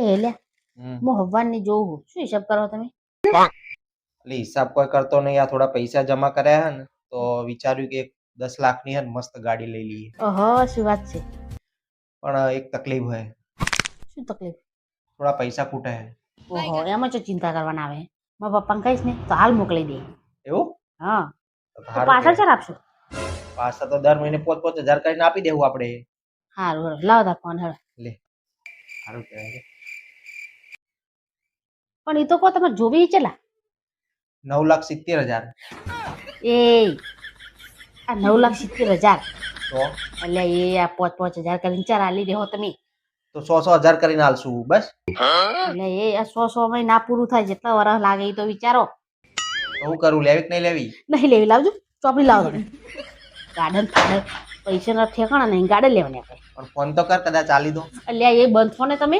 એ લે હમ હું હવારની જોઉં શું હિસાબ કરો તમે? એટલે હિસાબ કોઈ કરતો નહીં, આ થોડા પૈસા જમા કર્યા હે ને તો વિચાર્યું કે 10 લાખ ની હે ને મસ્ત ગાડી લઈ લઈએ. ઓહો શું વાત છે, પણ એક તકલીફ હે, શું તકલીફ? થોડા પૈસા ખૂટે હે. ઓહો એમાં શું ચિંતા કરવાના આવે, મારા પપ્પાને કહીશ ને તો હાલ મોકલી દે. એવું હા તો તો સારું પાછળ કહેવાય. ચાલ આપશો. પાછા તો દર મહિને 5-5 હજાર કરીને આપી દેવું આપણે. હારું લાવ તા ફોન હેડ. લે સારું કહેવાય. પણ એ તો કહો તમે જોવી ચેલા 9,70,000. એ આ 9,70,000 તો એટલે એ આ 5-5 હજાર કરીને ચાર આલી દેહો તમે. તો 100-100 હજાર કરીને આલશું બસ. એટલે એ આ 100 માં ના પૂરું થાય, જેટલા વર્ષ લાગે એ તો વિચારો. તો હું કરું, લેવી કે નહીં લેવી? નહીં લેવી, લાવજો ચોપડી લાવો તમે. ગાર્ડન ફાડન પૈસાના ઠેકાણા નહીં, ગાર્ડન લેવાની આપણે. પણ ફોન તો કર, કદાચ આલી દો. એટલે એ બંધ ફોને તમે